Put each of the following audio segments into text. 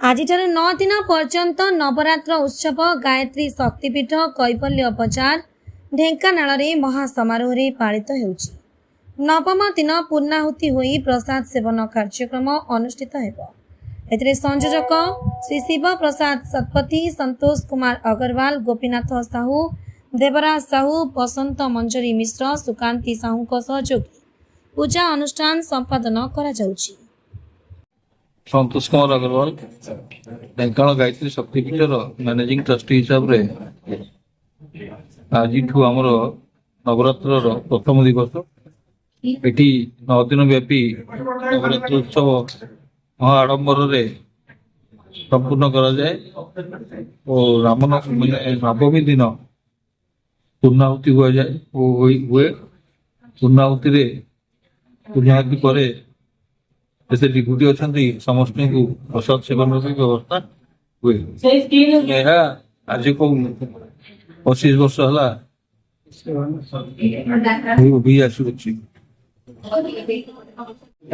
आजिठारु 9 दिन पर्यंत नवरात्र उत्सव गायत्री शक्तिपीठ कैफल्य बजार ढेंकानाल महासमारोह रे पालित हेउछि। नवम दिन पूर्णाहुति होई प्रसाद सेवन कार्यक्रम अनुष्ठित हेबो। एथिरे संयोजक श्री शिव प्रसाद शतपथी, संतोष कुमार अग्रवाल, गोपीनाथ साहू, देवराज साहू, बसंत मंजरी मिश्र, सुकांती साहू सहयोगी पूजा अनुष्ठान संपादन करा जाउछि। संतोष कुमार अग्रवाल ढेंकानाल गायत्री शक्तिपीठर मैनेजिंग ट्रस्टी हिसाब से आज आमर नवरात्र प्रथम दिवस ये 9 दिन व्यापी नवरात्र उत्सव महा आडंबर संपूर्ण करा जाए और नवमी दिन पूर्णाहुति हुआ जाए हुए पूर्णाहुति पूर्णाहुति पर जैसे डिप्यूटी अच्छा समस्त को प्रसाद सेवन की व्यवस्था हुए। आज को 25 वर्ष है।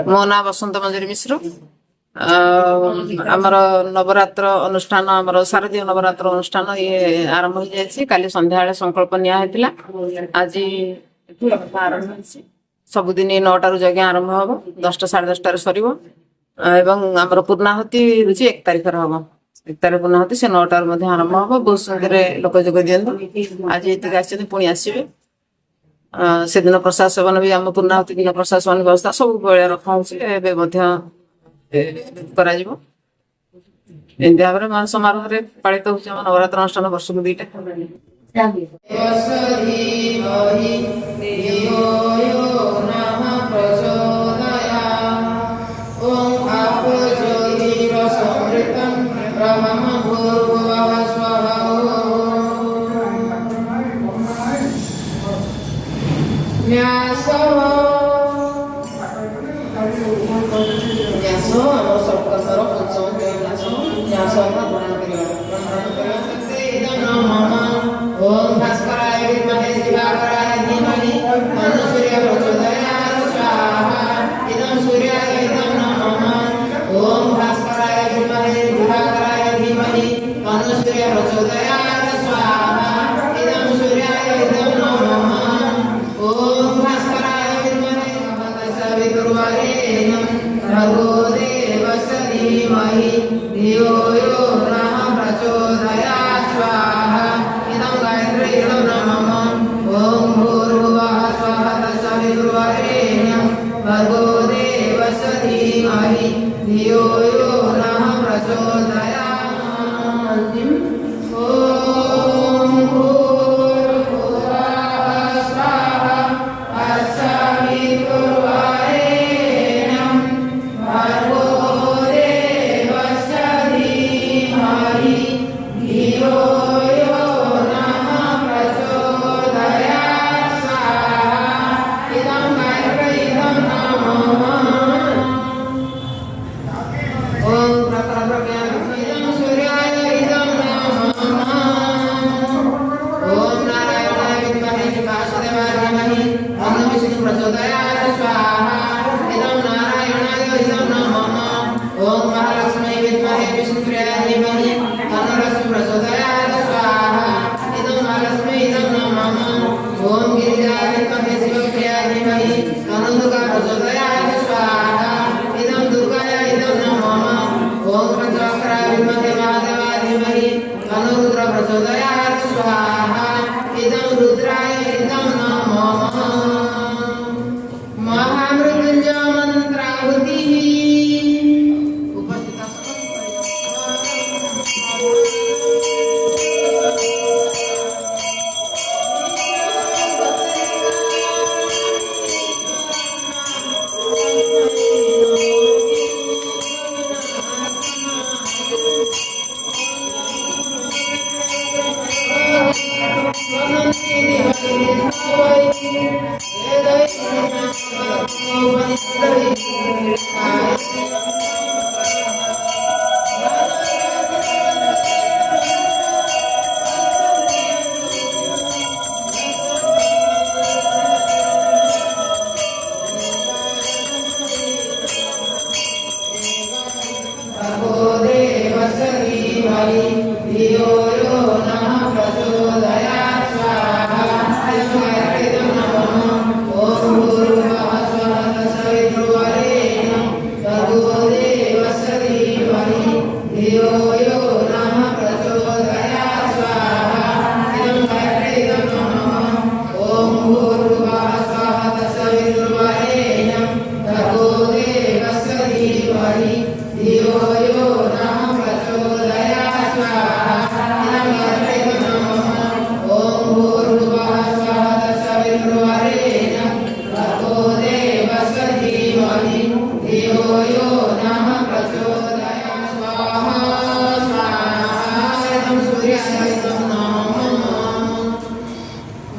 मो ना बसंत मंजरी मिश्र। आमर नवरात्र अनुष्ठान आमर शारदीय नवरात्र अनुष्ठान ये आरंभ हो जाए। काली संध्या संकल्प निया आज आरंभ सबुदिन 9टारू यज्ञ आरंभ हम 10टा 10:30 सर आमर पूर्णाहुति हूँ 1 तारिख हम 1 तारिख पूर्णाहुति से 9टारू आरंभ हम। बहुत संख्यार लोक जोग दिखाँ आज ये पुणी आसवे से दिन प्रसाद सेवन भी आम पूर्णाहुति दिन प्रसाद सेवन व्यवस्था सब बड़े रखा भाव में समारोह पालित हो नवरात्र अनुष्ठान वर्ष को 2टा।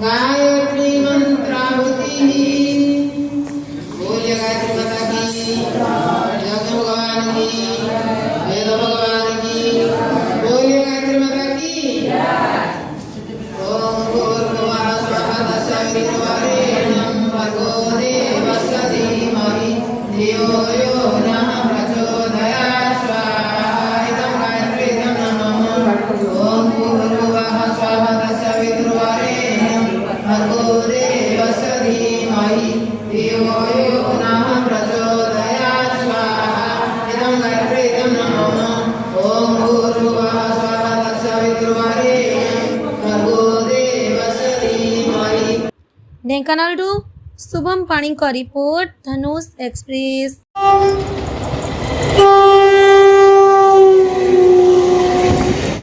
गायत्री मंत्रावती बोलिए गायत्री माता की जग भगवान की वेद भगवान की बोलिए गायत्री माता की ओम भूर्भुवः स्वः तत्सवितुर्वरेण्यं भर्गो देवस्य धीमहि धियो यो नः प्रचोदयात् स्वाहा इदं गायत्री इदं नमः ओम भूर्भुवः स्वः तत्सवितुर्वरेण्यं भर्गो देवस्य धीमहि धियो यो नः प्रचोदयात् स्वाहा इदं गायत्री इदं नमः ओम भूर्भुवः स्वः तत्सवितुर्वरेण्यं भर्गो देवस्य धीमहि। ଢେଙ୍କାନାଳରୁ ଶୁଭମ ପାଣିଙ୍କ ରିପୋର୍ଟ ଧନୁଷ ଏକ୍ସପ୍ରେସ୍।